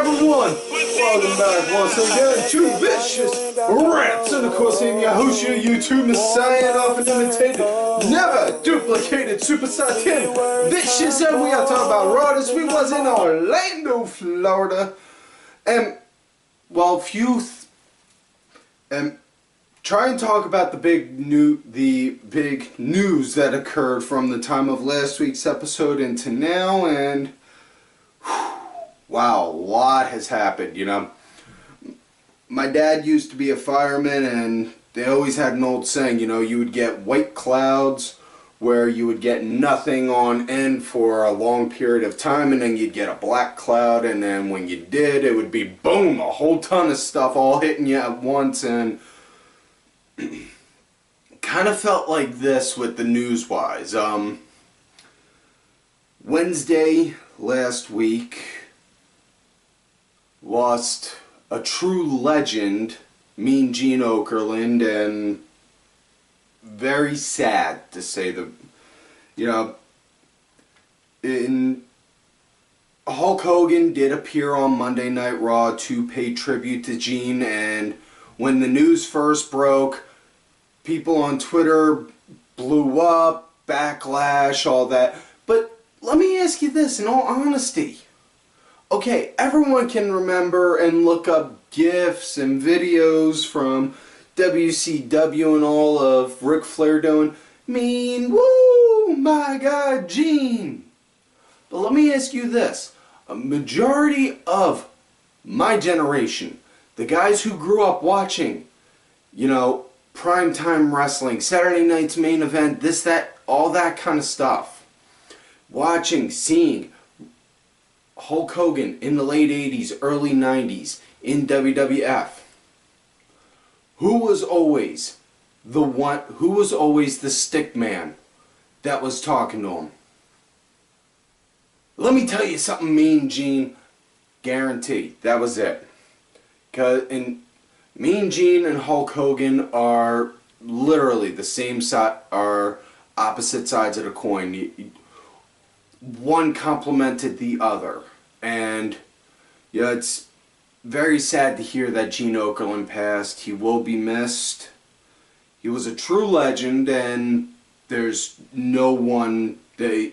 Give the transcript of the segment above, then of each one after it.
everyone! Welcome back once again to Vicious Rants, and of course I'm Yahushua, YouTube Messiah, often imitated, never duplicated Super Saiyan Vicious, and we are talking about Raw this week. Was in Orlando, Florida, and well, try and talk about the big news that occurred from the time of last week's episode into now, and wow, a lot has happened, you know. My dad used to be a fireman, and they always had an old saying, you know, you would get white clouds where you would get nothing on end for a long period of time, and then you'd get a black cloud, and then when you did, it would be boom, a whole ton of stuff all hitting you at once. And kind of felt like this with the news-wise. Wednesday last week lost a true legend, Mean Gene Okerlund, and very sad to say the, you know, Hulk Hogan did appear on Monday Night Raw to pay tribute to Gene, and when the news first broke, people on Twitter blew up, backlash, all that. But let me ask you this, in all honesty. Okay, everyone can remember and look up GIFs and videos from WCW and all of Ric Flair doing, mean, woo, my God, Gene. But let me ask you this. A majority of my generation, the guys who grew up watching, you know, primetime wrestling, Saturday night's main event, this, that, all that kind of stuff, watching, seeing Hulk Hogan in the late 80s, early 90s in WWF. Who was always the stick man that was talking to him? Let me tell you something, Mean Gene, guarantee, that was it. And Mean Gene and Hulk Hogan are literally the same side, are opposite sides of the coin. One complemented the other, and yeah, it's very sad to hear that Gene Okerlund passed. He will be missed. He was a true legend, and there's no one that,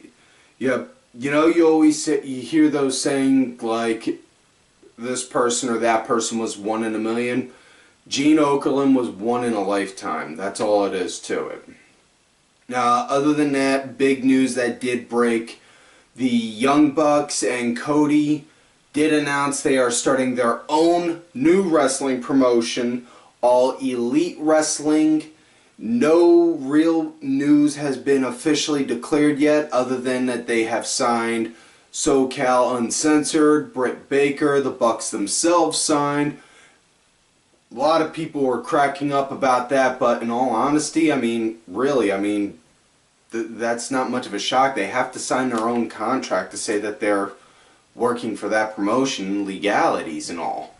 yeah, you know, you always say, you hear those saying like this person or that person was one in a million. Gene Okerlund was one in a lifetime. That's all it is to it. Now, other than that, big news that did break. The Young Bucks and Cody did announce they are starting their own new wrestling promotion, All Elite Wrestling. No real news has been officially declared yet, other than that they have signed SoCal Uncensored, Britt Baker, the Bucks themselves signed. A lot of people were cracking up about that, but in all honesty, I mean, really, I mean, that's not much of a shock. They have to sign their own contract to say that they're working for that promotion, legalities and all.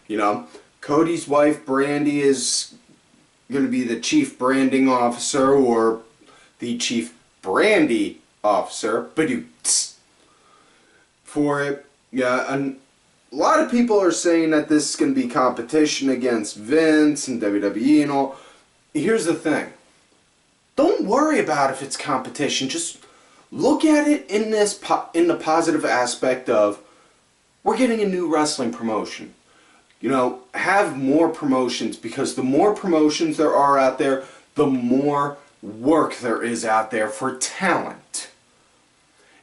You know, Cody's wife, Brandy, is going to be the chief branding officer, or the chief brandy officer, for it. Yeah, and a lot of people are saying that this is going to be competition against Vince and WWE and all. Here's the thing. Don't worry about if it's competition. Just look at it in the positive aspect of, we're getting a new wrestling promotion. You know, have more promotions, because the more promotions there are out there, the more work there is out there for talent.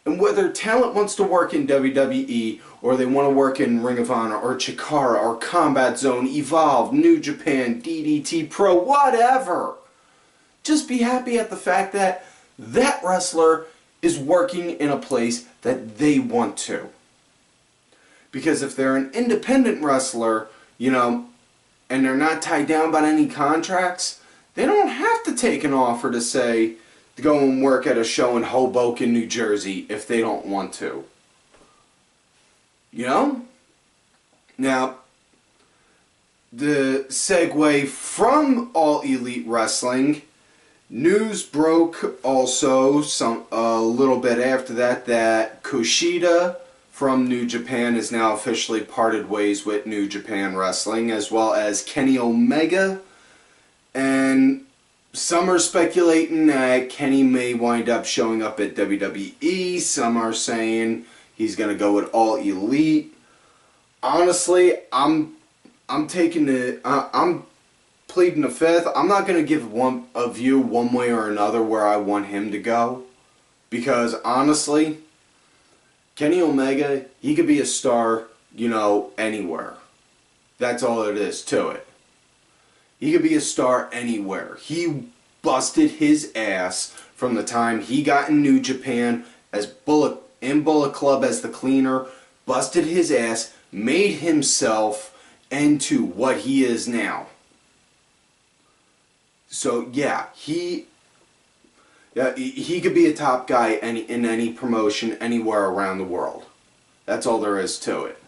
And whether talent wants to work in WWE, or they want to work in Ring of Honor, or Chikara, or Combat Zone, Evolve, New Japan, DDT Pro, whatever, just be happy at the fact that that wrestler is working in a place that they want to. Because if they're an independent wrestler, you know, and they're not tied down by any contracts, they don't have to take an offer to say, to go and work at a show in Hoboken, New Jersey, if they don't want to. You know? Now, the segue from All Elite Wrestling, news broke also a little bit after that Kushida from New Japan is now officially parted ways with New Japan Wrestling, as well as Kenny Omega. And some are speculating that Kenny may wind up showing up at WWE. Some are saying he's going to go with All Elite. Honestly, I'm pleading the fifth. I'm not going to give one a view one way or another where I want him to go. Because honestly, Kenny Omega, he could be a star, anywhere. That's all it is to it. He could be a star anywhere. He busted his ass from the time he got in New Japan as Bullet Club as the cleaner, busted his ass, made himself into what he is now. So yeah, he could be a top guy in any promotion anywhere around the world. That's all there is to it.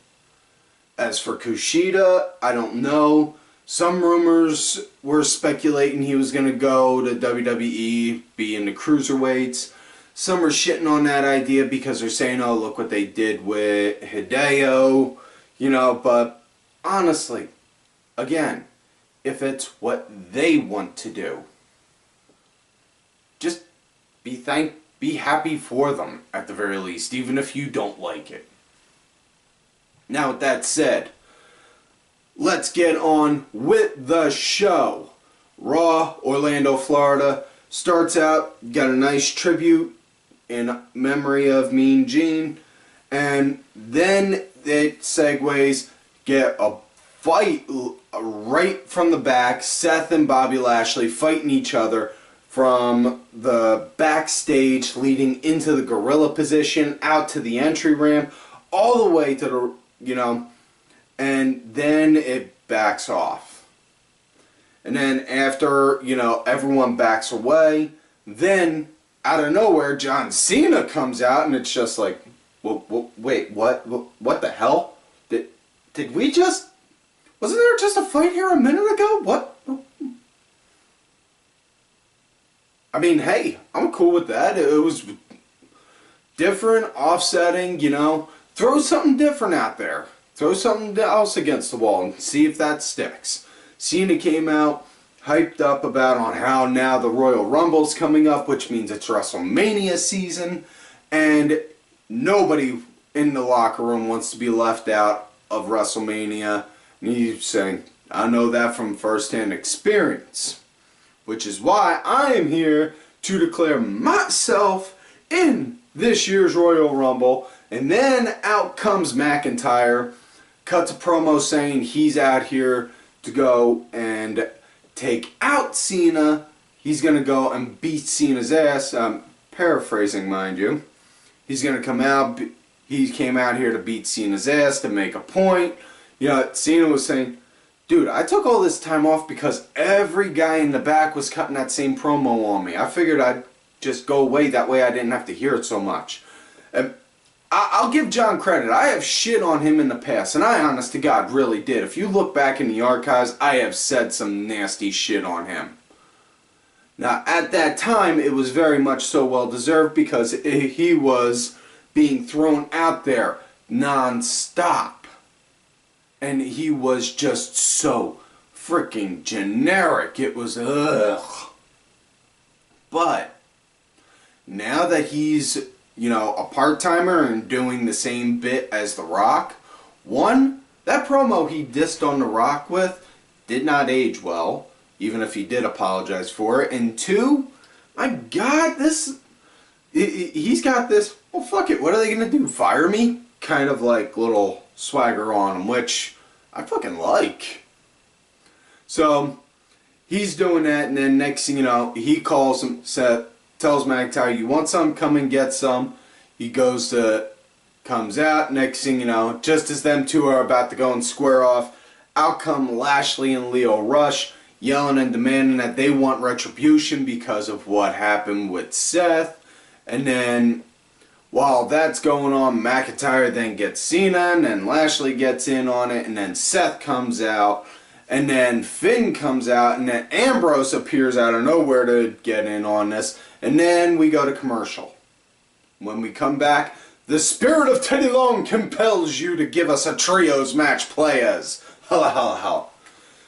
As for Kushida, I don't know. Some rumors were speculating he was going to go to WWE, be in the cruiserweights. Some are shitting on that idea because they're saying, oh, look what they did with Hideo. But honestly, again, if it's what they want to do, just be happy for them at the very least, even if you don't like it. Now, with that said, let's get on with the show. Raw, Orlando, Florida. Starts out, got a nice tribute in memory of Mean Gene. And then it segues, get a fight right from the back. Seth and Bobby Lashley fighting each other from the backstage leading into the gorilla position, out to the entry ramp, all the way to the, and then it backs off. And then after, everyone backs away, then out of nowhere, John Cena comes out, and it's just like, wait, what the hell? Did we just, wasn't there just a fight here a minute ago? What? I mean, hey, I'm cool with that. It was different, offsetting, throw something different out there. Throw something else against the wall and see if that sticks. Cena came out, hyped up about on how now the Royal Rumble's coming up, which means it's WrestleMania season, and nobody in the locker room wants to be left out of WrestleMania. And he's saying, I know that from first-hand experience. Which is why I am here to declare myself in this year's Royal Rumble. And then out comes McIntyre, cuts a promo saying he's out here to go and take out Cena. He's going to go and beat Cena's ass. I'm paraphrasing, mind you. He's going to come out. He came out here to beat Cena's ass, to make a point. Cena was saying, dude, I took all this time off because every guy in the back was cutting that same promo on me. I figured I'd just go away. That way I didn't have to hear it so much. And I'll give John credit. I have shit on him in the past, and I, honest to God, really did. If you look back in the archives, I have said some nasty shit on him. Now, at that time, it was very much so well-deserved because he was being thrown out there non-stop. And he was just so freaking generic. It was, ugh. But now that he's, a part-timer and doing the same bit as The Rock, one, that promo he dissed on The Rock with did not age well, even if he did apologize for it. And two, my God, he's got this, well, fuck it, what are they going to do, fire me? Kind of like little swagger on him, which I fucking like. So he's doing that, and then next thing you know, he calls him, Seth, tells McIntyre, you want some? Come and get some. He comes out. Next thing you know, just as them two are about to go and square off, out come Lashley and Lio Rush, yelling and demanding that they want retribution because of what happened with Seth. And then while that's going on, McIntyre then gets Cena, and then Lashley gets in on it, and then Seth comes out, and then Finn comes out, and then Ambrose appears out of nowhere to get in on this, and then we go to commercial. When we come back, The spirit of Teddy Long compels you to give us a trios match, players. Holla, holla, holla.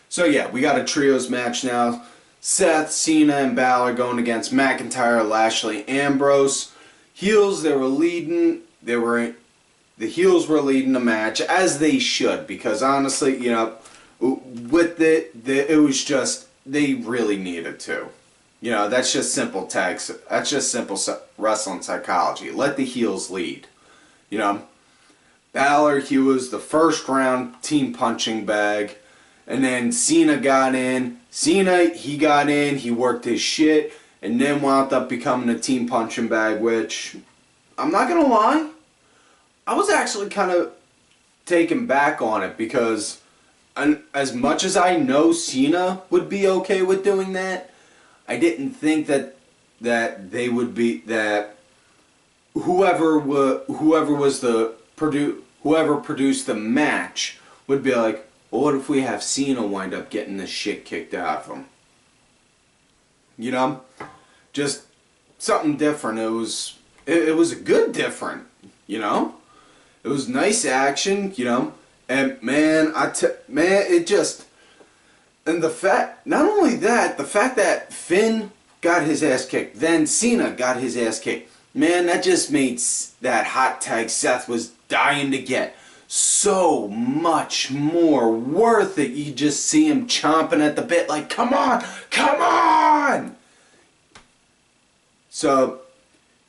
So yeah, we got a trios match now. Seth, Cena, and Balor going against McIntyre, Lashley, Ambrose. Heels, they were leading. The heels were leading the match, as they should, because honestly, you know, with it was just, they really needed to. You know, that's just simple tags. That's just simple wrestling psychology. Let the heels lead. You know, Balor, he was the first round team punching bag. And then Cena got in. He got in, he worked his shit, and then wound up becoming a team punching bag, which, I'm not going to lie, I was actually kind of taken back on it, because as much as I know Cena would be okay with doing that, I didn't think that they would be, that whoever produced the match would be like, well, what if we have Cena wind up getting this shit kicked out of him? You know? Just something different. It was a good different, you know? It was nice action, you know? And man, it just, and not only that, the fact that Finn got his ass kicked, then Cena got his ass kicked, man, that just made that hot tag Seth was dying to get so much more worth it. You just see him chomping at the bit like, come on, come on! So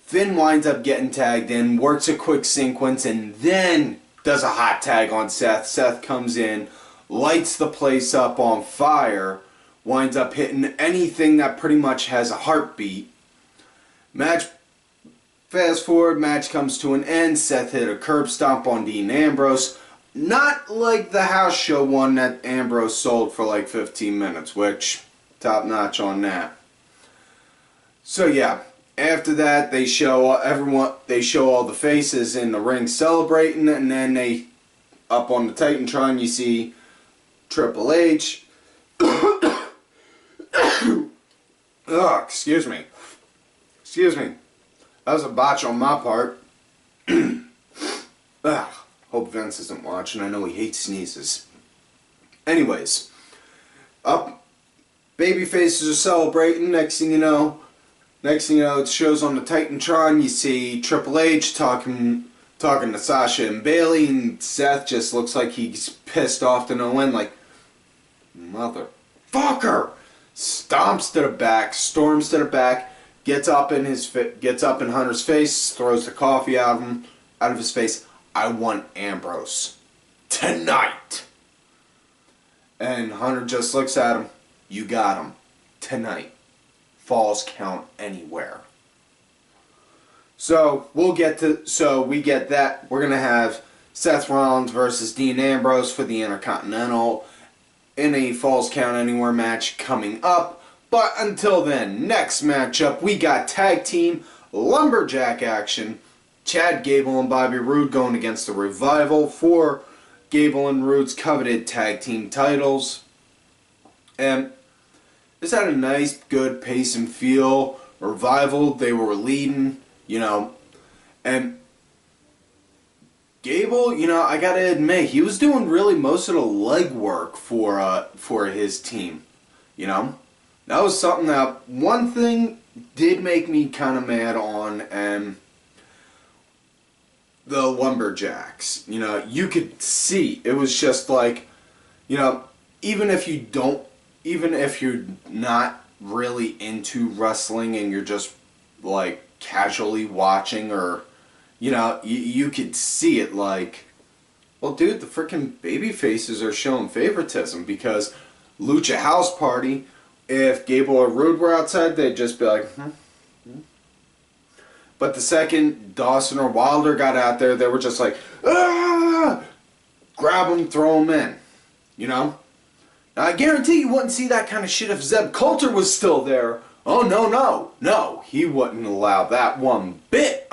Finn winds up getting tagged in, works a quick sequence, and then does a hot tag on Seth. Seth comes in, lights the place up on fire, winds up hitting anything that pretty much has a heartbeat. Fast forward, match comes to an end. Seth hit a curb stomp on Dean Ambrose. Not like the house show one that Ambrose sold for like 15 minutes, which, top notch on that. So yeah, after that they show all the faces in the ring celebrating, and then up on the Titantron you see Triple H. Oh, excuse me. That was a botch on my part. Hope Vince isn't watching. I know he hates sneezes. Anyways, baby faces are celebrating. Next thing you know, it shows on the Titantron. You see Triple H talking to Sasha and Bayley, and Seth just looks like he's pissed off to no end. Like, motherfucker! Stomps to the back, storms to the back. Gets up in Hunter's face, throws the coffee out of his face. I want Ambrose tonight. And Hunter just looks at him. You got him tonight. Falls count anywhere. So we get that. We're gonna have Seth Rollins versus Dean Ambrose for the Intercontinental in a Falls Count Anywhere match coming up. But until then, next matchup, we got tag team lumberjack action. Chad Gable and Bobby Roode going against the Revival for Gable and Roode's coveted tag team titles. And this had a nice, good pace and feel. Revival, they were leading, you know. And Gable, you know, I gotta admit, he was doing really most of the legwork for his team, you know. That was something that, one thing did make me kind of mad on, the Lumberjacks. You know, you could see, it was just like, you know, even if you're not really into wrestling and you're just, like, casually watching, or, you know, you could see it like, well, dude, the freaking baby faces are showing favoritism, because Lucha House Party, if Gable or Roode were outside, they'd just be like, But the second Dawson or Wilder got out there, they were just like, ah! Grab them, throw them in. You know? Now, I guarantee you wouldn't see that kind of shit if Zeb Coulter was still there. Oh, no. No, he wouldn't allow that one bit.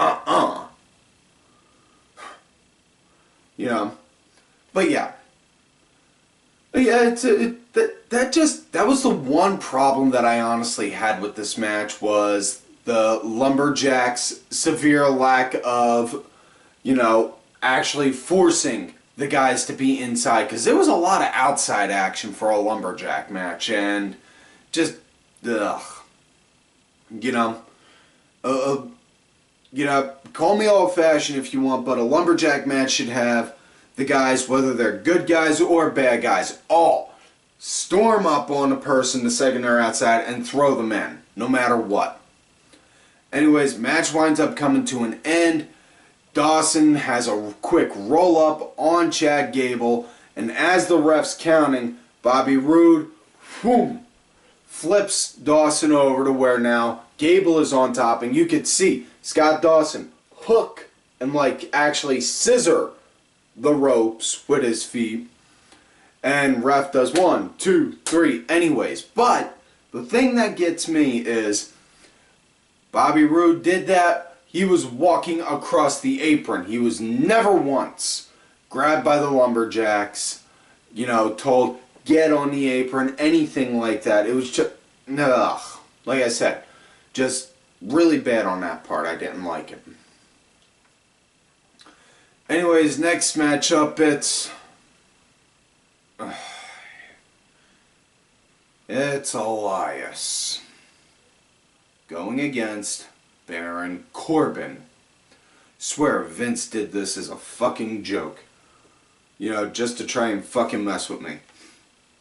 You know? But yeah. That was the one problem that I honestly had with this match, was the Lumberjacks' severe lack of you know, actually forcing the guys to be inside, because there was a lot of outside action for a lumberjack match, and just, ugh, you know, call me old-fashioned if you want, but a lumberjack match should have the guys, whether they're good guys or bad guys, all storm up on a person the second they're outside and throw them in, no matter what. Anyways, match winds up coming to an end. Dawson has a quick roll-up on Chad Gable, and as the ref's counting, Bobby Roode, boom, flips Dawson over to where now Gable is on top, and you could see Scott Dawson hook and like actually scissor the ropes with his feet, and ref does 1, 2, 3 anyways. But the thing that gets me is Bobby Roode did that. He was walking across the apron. He was never once grabbed by the lumberjacks, you know, told get on the apron, anything like that. It was just, ugh, like I said, just really bad on that part. I didn't like it. Anyways, next matchup, it's Elias going against Baron Corbin. Swear Vince did this as a fucking joke. You know, just to try and fucking mess with me.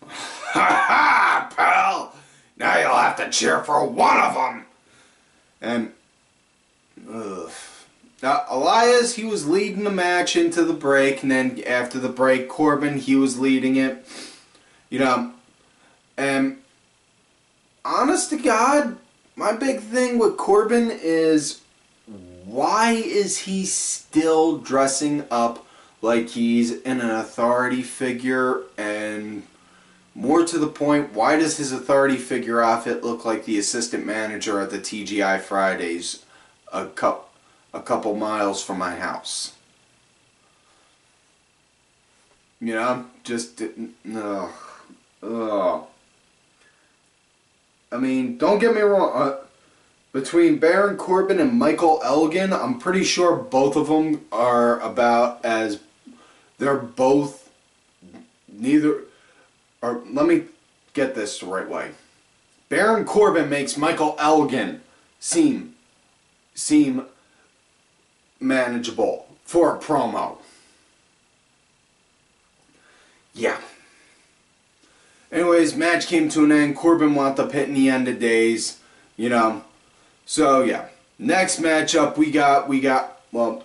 Ha ha, pal! Now you'll have to cheer for one of them! And, ugh. Now, Elias, he was leading the match into the break, and then after the break, Corbin, he was leading it. You know, and honest to God, my big thing with Corbin is, why is he still dressing up like he's an authority figure? And more to the point, why does his authority figure outfit look like the assistant manager at the TGI Fridays a couple miles from my house? You know, just, no. I mean, don't get me wrong, between Baron Corbin and Michael Elgin, I'm pretty sure both of them are about as, they're both, neither, or let me get this the right way. Baron Corbin makes Michael Elgin seem manageable for a promo. Yeah. Anyways, match came to an end. Corbin wound up hitting the end of days, you know. So yeah, next matchup we got well,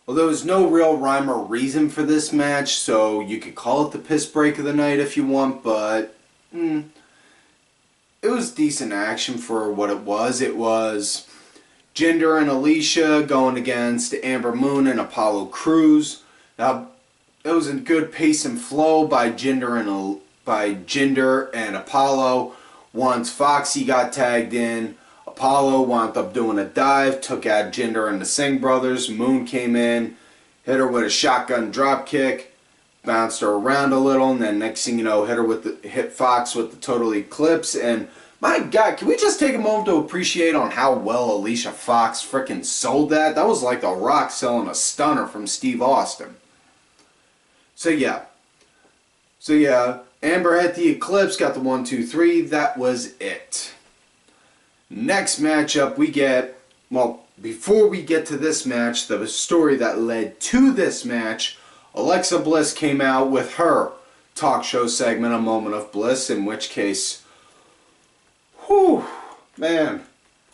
there was no real rhyme or reason for this match, so you could call it the piss break of the night if you want, but it was decent action for what it was. It was Jinder and Alicia going against Amber Moon and Apollo Crews. Now, it was a good pace and flow by Jinder and Apollo. Once Foxy got tagged in, Apollo wound up doing a dive, took out Jinder and the Singh brothers. Moon came in, hit her with a shotgun drop kick, bounced her around a little, and then next thing you know, hit Fox with the Total Eclipse. And my God, can we just take a moment to appreciate on how well Alicia Fox freaking sold that? That was like The Rock selling a stunner from Steve Austin. So yeah, Amber hit the Eclipse, got the 1, 2, 3. That was it. Next matchup we get, well, before we get to this match, the story that led to this match, Alexa Bliss came out with her talk show segment, A Moment of Bliss, in which case, whew, man,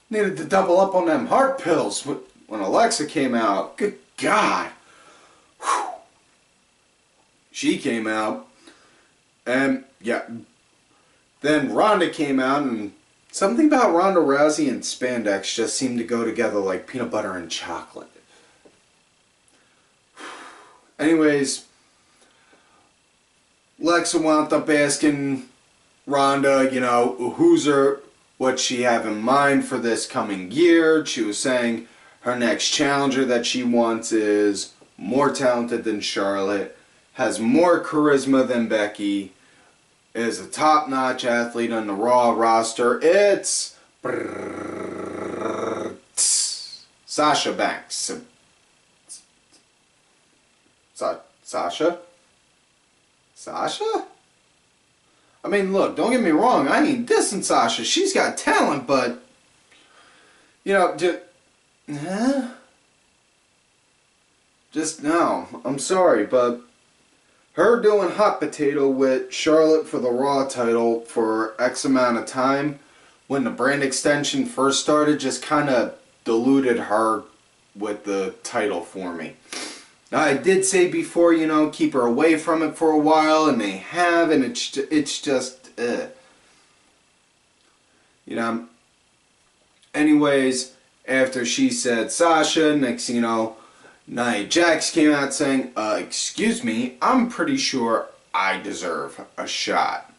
needed to double up on them heart pills when Alexa came out. Good God. Whew. She came out, and yeah, then Ronda came out, and something about Ronda Rousey and spandex just seemed to go together like peanut butter and chocolate. Anyways, Alexa wound up asking Ronda, you know, what she have in mind for this coming year. She was saying her next challenger that she wants is more talented than Charlotte, has more charisma than Becky, is a top-notch athlete on the Raw roster. It's Sasha Banks. Sasha? Sasha? I mean, look, don't get me wrong. I ain't dissing Sasha. She's got talent, but, you know, just no. I'm sorry, but her doing hot potato with Charlotte for the Raw title for X amount of time when the brand extension first started just kind of diluted her with the title for me. Now, I did say before, you know, keep her away from it for a while, and they have, and it's just, you know. Anyways, after she said Sasha, next thing you know, Nia Jax came out saying, excuse me, I'm pretty sure I deserve a shot.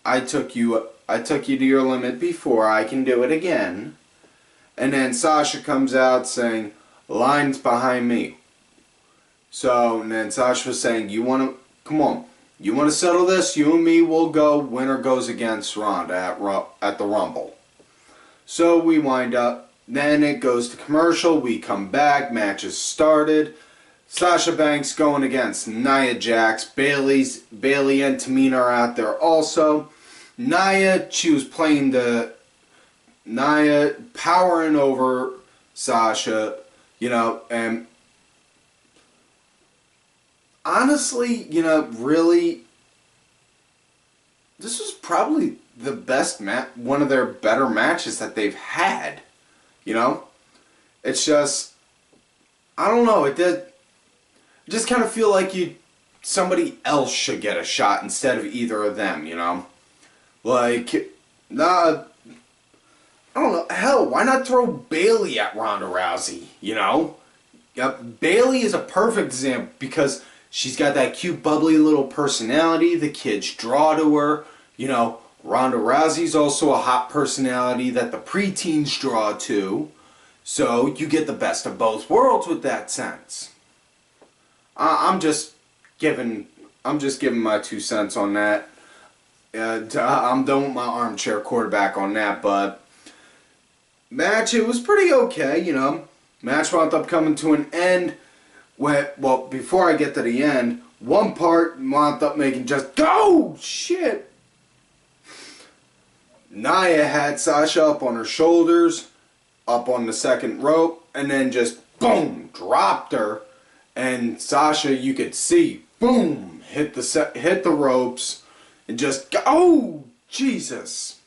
I took you to your limit before, I can do it again. And then Sasha comes out saying, line's behind me. So, and then Sasha was saying, come on, you want to settle this? You and me will go, winner goes against Ronda at the Rumble. So we wind up, then it goes to commercial, we come back, matches started. Sasha Banks going against Nia Jax, Bayley and Tamina are out there also. Nia, she was playing Nia powering over Sasha, you know, and honestly, you know, really, this was probably the best one of their better matches that they've had, you know? It's just, I don't know, I just kind of feel like somebody else should get a shot instead of either of them, you know? Like, nah, I don't know, hell, why not throw Bayley at Ronda Rousey, you know? Yep, Bayley is a perfect example because she's got that cute, bubbly little personality. The kids draw to her. You know, Ronda Rousey's also a hot personality that the preteens draw to. So you get the best of both worlds with that sense. I'm just giving my 2 cents on that. I'm done with my armchair quarterback on that, but match, it was pretty okay, you know. Match wound up coming to an end. Well, before I get to the end, one part wound up making just go shit. Nia had Sasha up on her shoulders, up on the second rope, and then just boom, dropped her. And Sasha, you could see, boom, hit the ropes, and just oh Jesus.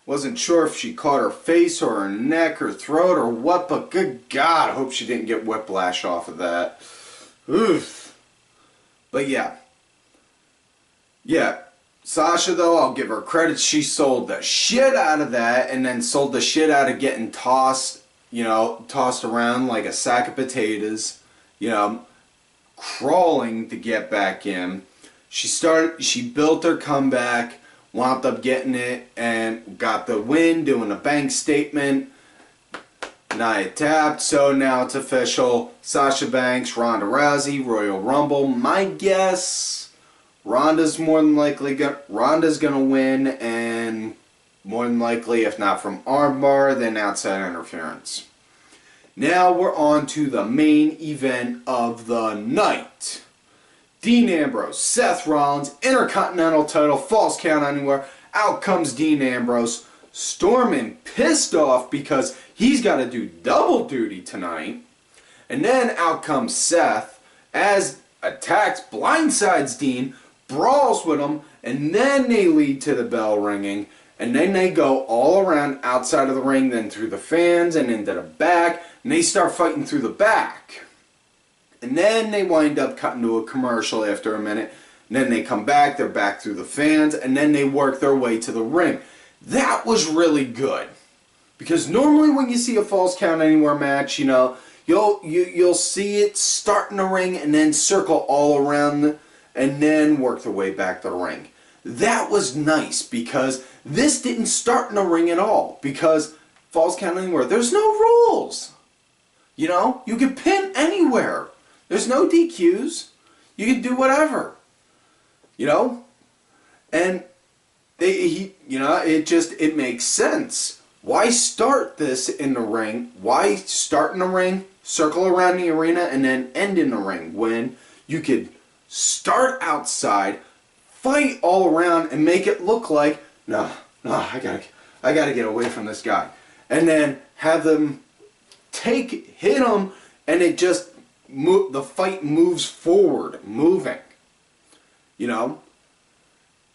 Wasn't sure if she caught her face or her neck or throat or what, but good God, I hope she didn't get whiplash off of that. Oof. But yeah. Yeah. Sasha, though, I'll give her credit. She sold the shit out of that and then sold the shit out of getting tossed, you know, tossed around like a sack of potatoes, you know, crawling to get back in. She built her comeback, wound up getting it, and got the win, doing a bank statement. Nia tapped, so now it's official. Sasha Banks, Ronda Rousey, Royal Rumble. My guess, Ronda's gonna win, and more than likely, if not from armbar, then outside interference. Now we're on to the main event of the night. Dean Ambrose, Seth Rollins, Intercontinental title, false count anywhere. Out comes Dean Ambrose, storming, pissed off because he's got to do double duty tonight. And then out comes Seth, as attacks, blindsides Dean, brawls with him, and then they lead to the bell ringing. And then they go all around outside of the ring, then through the fans and into the back, and they start fighting through the back. And then they wind up cutting to a commercial after a minute. And then they come back, they're back through the fans, and then they work their way to the ring. That was really good. Because normally when you see a false count anywhere match, you know, you'll see it start in the ring and then circle all around and then work their way back to the ring. That was nice because this didn't start in the ring at all. Because false count anywhere, there's no rules. You know, you can pin anywhere. There's no DQs. You can do whatever. You know? And it makes sense. Why start this in the ring? Why start in the ring? circle around the arena and then end in the ring, when you could start outside, fight all around, and make it look like, no, I gotta get away from this guy, and then have them hit him, and it just the fight moves forward, moving, you know.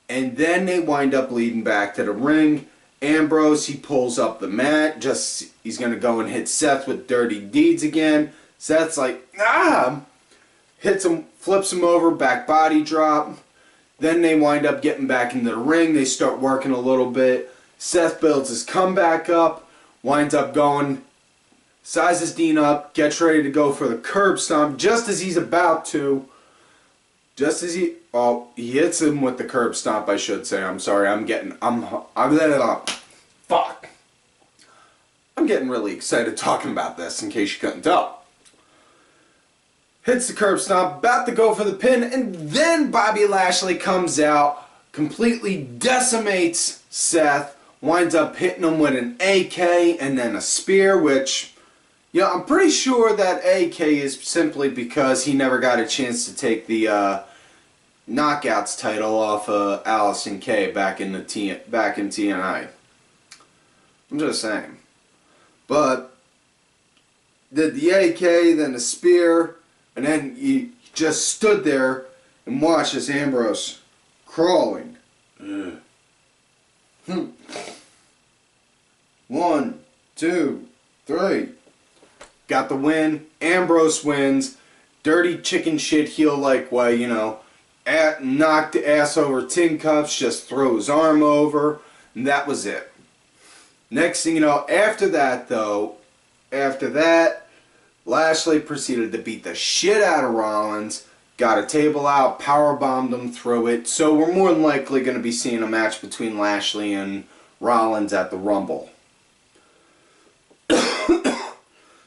And then they wind up leading back to the ring. Ambrose, he pulls up the mat, he's gonna go and hit Seth with dirty deeds again. Seth's like, hits him, flips him over, back body drop. Then they wind up getting back into the ring. They start working a little bit. Seth builds his comeback up, winds up going, sizes Dean up, gets ready to go for the curb stomp. Just as he's about to, he hits him with the curb stomp, I should say. I'm sorry, I'm getting really excited talking about this, in case you couldn't tell. Hits the curb stomp, about to go for the pin, and then Bobby Lashley comes out, completely decimates Seth, winds up hitting him with an AK and then a spear, which, you know, I'm pretty sure that AK is simply because he never got a chance to take the Knockouts title off of Allison Kay back in TNI. I'm just saying. But did the AK, then the spear, and then he just stood there and watched as Ambrose crawling. 1, 2, 3. Got the win. Ambrose wins. Dirty chicken shit heel-like way, you know. Knocked the ass over tin cups, just throw his arm over, and that was it. Next thing you know, after that, Lashley proceeded to beat the shit out of Rollins, got a table out, powerbombed him through it, so we're more than likely going to be seeing a match between Lashley and Rollins at the Rumble.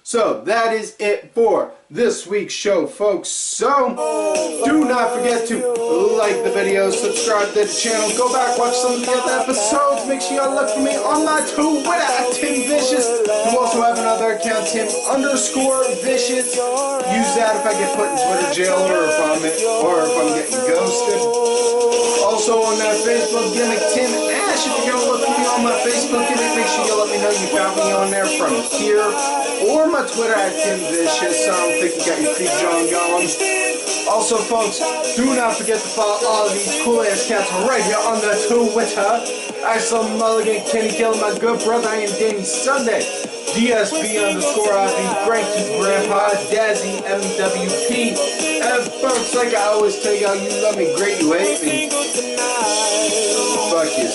So, that is it for this week's show, folks. So, do not forget to like the video, subscribe to the channel, go back, watch some of the other episodes. Make sure you look for me on my Twitter at TimVicious. You also have another account, Tim_Vicious. Use that if I get put in Twitter jail or if I'm getting ghosted. Also on that Facebook gimmick, Tim Ash. If you're going to look for me on my Facebook gimmick, make sure you let me know you found me on there from here. Or my Twitter at TimVicious. I don't think you got your feet John going. Also, folks, do not forget to follow all of these cool ass cats right here on the Twitter. I saw Mulligan, Kenny Kill, my good brother, I am Danny Sunday. DSB_RB, Frankie Grandpa, Dazzy, MWP. And folks, like I always tell y'all, you love me, great, you hate me. Fuck you.